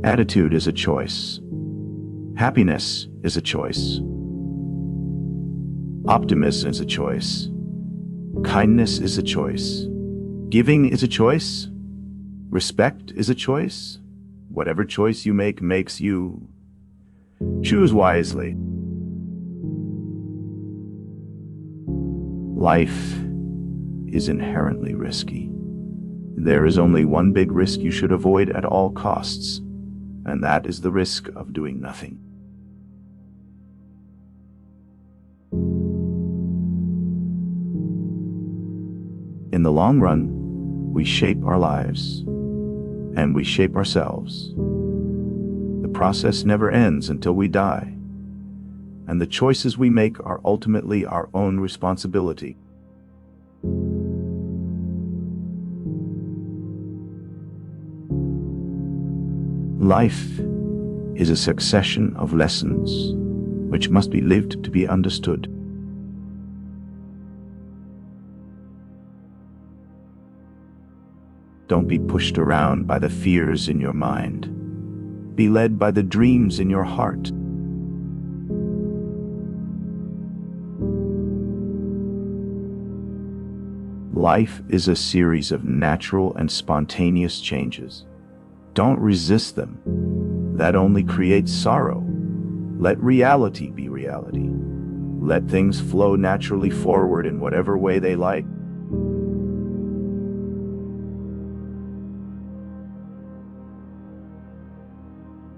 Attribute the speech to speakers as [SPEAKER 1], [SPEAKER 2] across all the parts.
[SPEAKER 1] Attitude is a choice. Happiness is a choice. Optimism is a choice. Kindness is a choice. Giving is a choice. Respect is a choice. Whatever choice you make makes you. Choose wisely. Life is inherently risky. There is only one big risk you should avoid at all costs, and that is the risk of doing nothing. In the long run, we shape our lives, and we shape ourselves. The process never ends until we die, and the choices we make are ultimately our own responsibility. Life is a succession of lessons which must be lived to be understood. Don't be pushed around by the fears in your mind. Be led by the dreams in your heart. Life is a series of natural and spontaneous changes. Don't resist them. That only creates sorrow. Let reality be reality. Let things flow naturally forward in whatever way they like.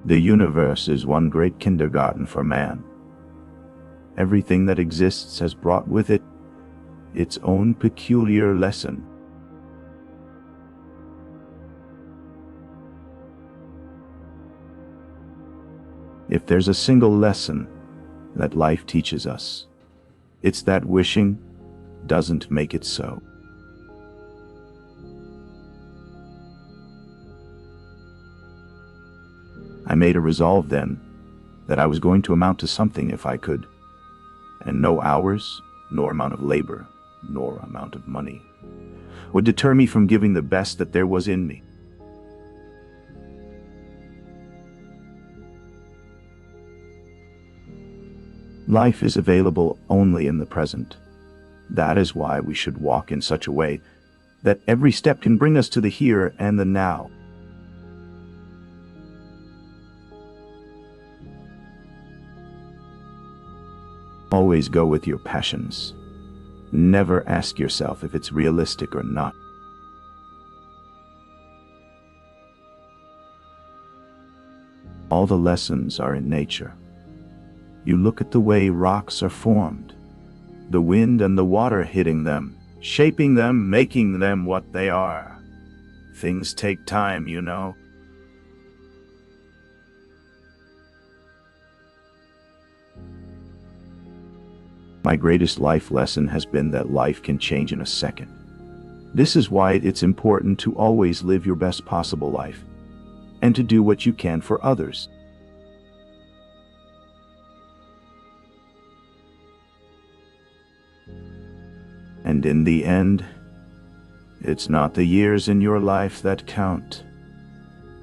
[SPEAKER 1] The universe is one great kindergarten for man. Everything that exists has brought with it its own peculiar lesson. If there's a single lesson that life teaches us, it's that wishing doesn't make it so. I made a resolve then that I was going to amount to something if I could, and no hours, nor amount of labor, nor amount of money would deter me from giving the best that there was in me. Life is available only in the present. That is why we should walk in such a way that every step can bring us to the here and the now. Always go with your passions. Never ask yourself if it's realistic or not. All the lessons are in nature. You look at the way rocks are formed, the wind and the water hitting them, shaping them, making them what they are. Things take time, you know. My greatest life lesson has been that life can change in a second. This is why it's important to always live your best possible life, and to do what you can for others. And in the end, it's not the years in your life that count.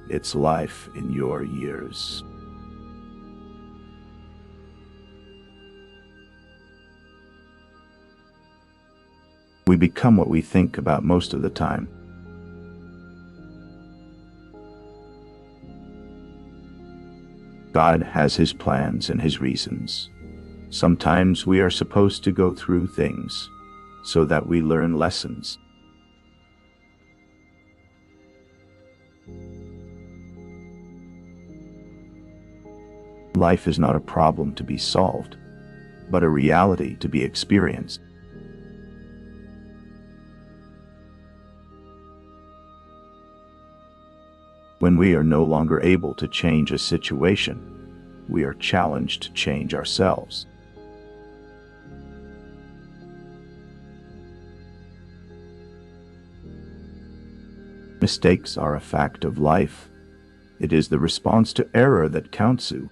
[SPEAKER 1] It's life in your years. We become what we think about most of the time. God has His plans and His reasons. Sometimes we are supposed to go through things so that we learn lessons. Life is not a problem to be solved, but a reality to be experienced. When we are no longer able to change a situation, we are challenged to change ourselves. Mistakes are a fact of life. It is the response to error that counts you.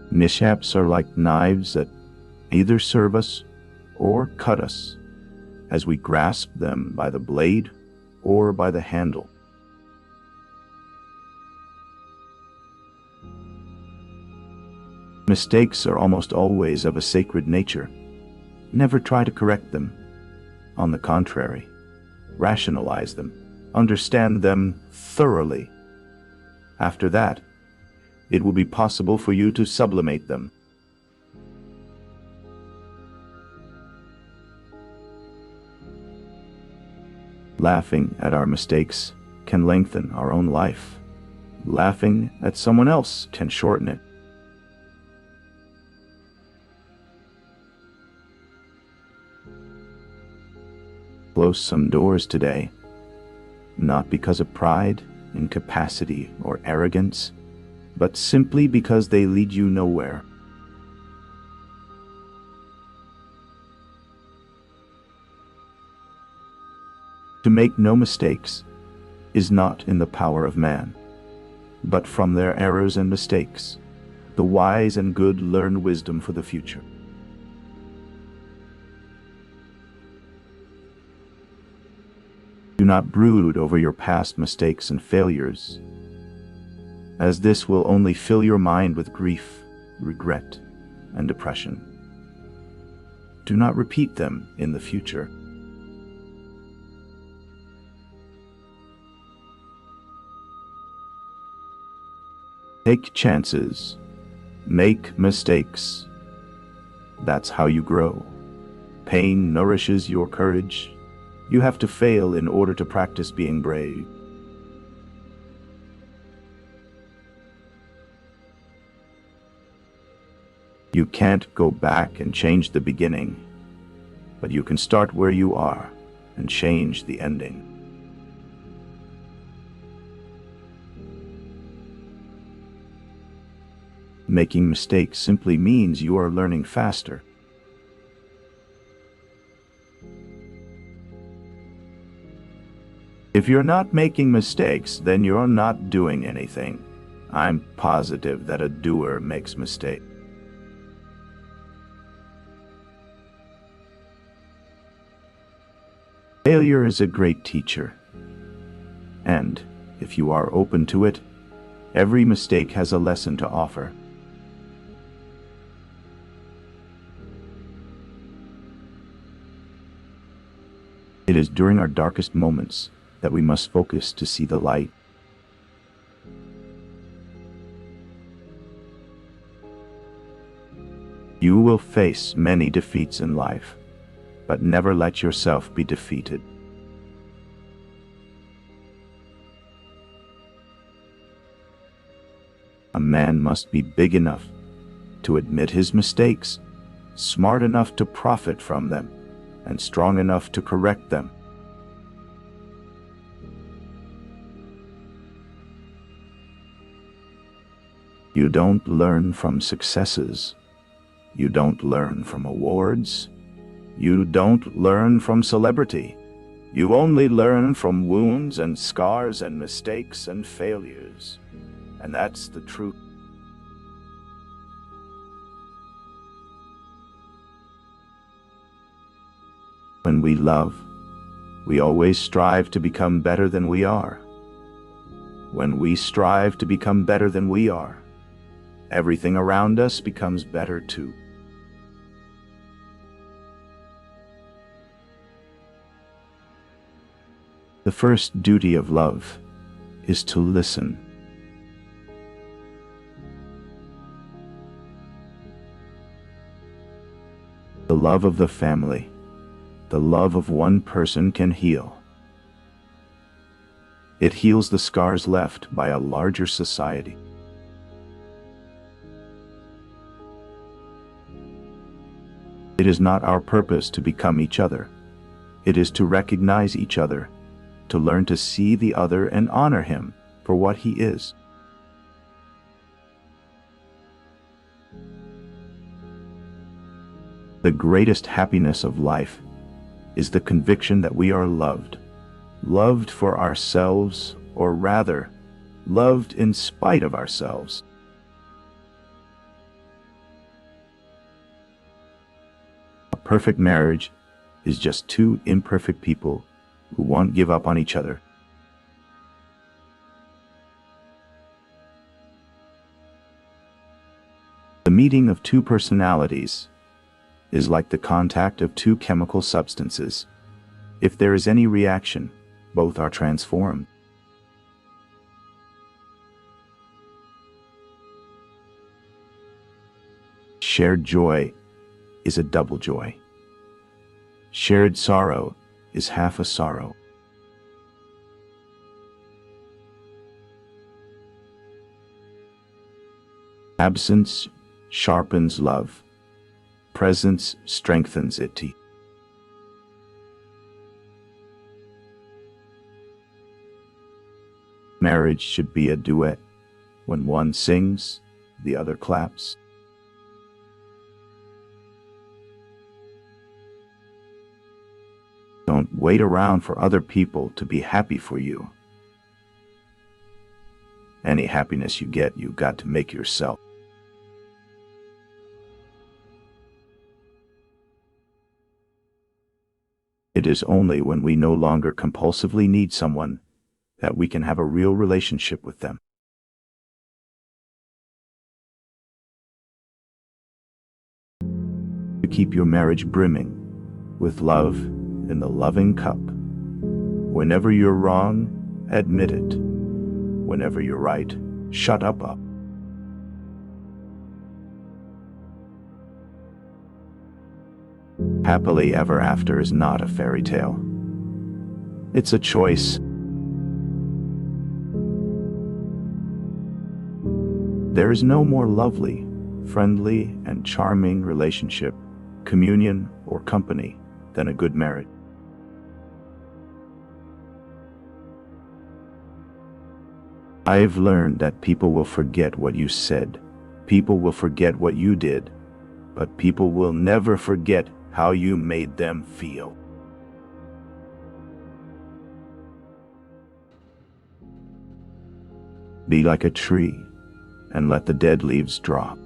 [SPEAKER 1] Mishaps are like knives that either serve us or cut us. as we grasp them by the blade or by the handle. Mistakes are almost always of a sacred nature. Never try to correct them. On the contrary, rationalize them, understand them thoroughly. After that, it will be possible for you to sublimate them. Laughing at our mistakes can lengthen our own life. Laughing at someone else can shorten it. Close some doors today, not because of pride, incapacity, or arrogance, but simply because they lead you nowhere. To make no mistakes is not in the power of man, but from their errors and mistakes, the wise and good learn wisdom for the future. Do not brood over your past mistakes and failures, as this will only fill your mind with grief, regret, and depression. Do not repeat them in the future. Take chances. Make mistakes. That's how you grow. Pain nourishes your courage. You have to fail in order to practice being brave. You can't go back and change the beginning, but you can start where you are and change the ending. Making mistakes simply means you are learning faster. If you're not making mistakes, then you're not doing anything. I'm positive that a doer makes mistakes. Failure is a great teacher. And, if you are open to it, every mistake has a lesson to offer. It is during our darkest moments that we must focus to see the light. You will face many defeats in life, but never let yourself be defeated. A man must be big enough to admit his mistakes, smart enough to profit from them, and strong enough to correct them. You don't learn from successes. You don't learn from awards. You don't learn from celebrity. You only learn from wounds and scars and mistakes and failures. And that's the truth. When we love, we always strive to become better than we are. When we strive to become better than we are, everything around us becomes better too. The first duty of love is to listen. The love of the family, the love of one person can heal. It heals the scars left by a larger society. It is not our purpose to become each other. It is to recognize each other, to learn to see the other and honor him for what he is. The greatest happiness of life is the conviction that we are loved. Loved for ourselves, or rather, loved in spite of ourselves. A perfect marriage is just two imperfect people who won't give up on each other. The meeting of two personalities is like the contact of two chemical substances. If there is any reaction, both are transformed. Shared joy is a double joy. Shared sorrow is half a sorrow. Absence sharpens love. Presence strengthens it. Marriage should be a duet. When one sings, the other claps. Don't wait around for other people to be happy for you. Any happiness you get, you got to make yourself. It is only when we no longer compulsively need someone that we can have a real relationship with them. To keep your marriage brimming with love in the loving cup. Whenever you're wrong, admit it. Whenever you're right, shut up. Happily ever after is not a fairy tale. It's a choice. There is no more lovely, friendly, and charming relationship, communion, or company than a good marriage. I've learned that people will forget what you said, people will forget what you did, but people will never forget how you made them feel. Be like a tree and let the dead leaves drop.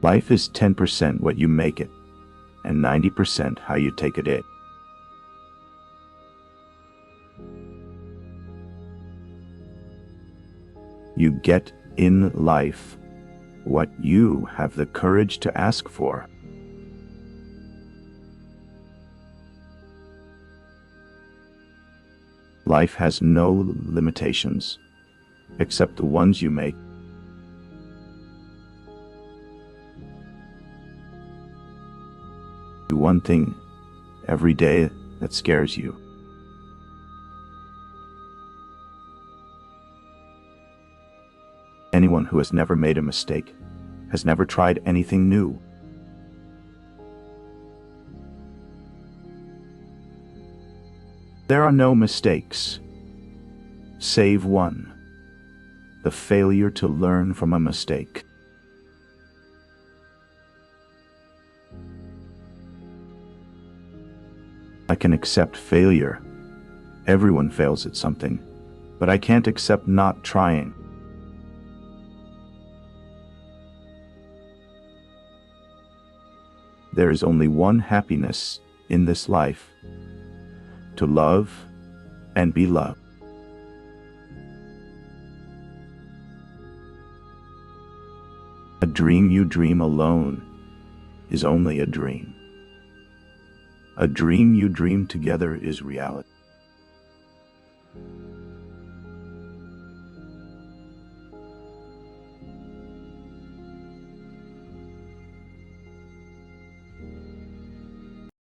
[SPEAKER 1] Life is 10% what you make it, and 90% how you take it in. You get in life what you have the courage to ask for. Life has no limitations, except the ones you make. Do one thing every day that scares you. Anyone who has never made a mistake has never tried anything new. There are no mistakes, save one: the failure to learn from a mistake. I can accept failure. Everyone fails at something, but I can't accept not trying. There is only one happiness in this life: to love and be loved. A dream you dream alone is only a dream. A dream you dream together is reality.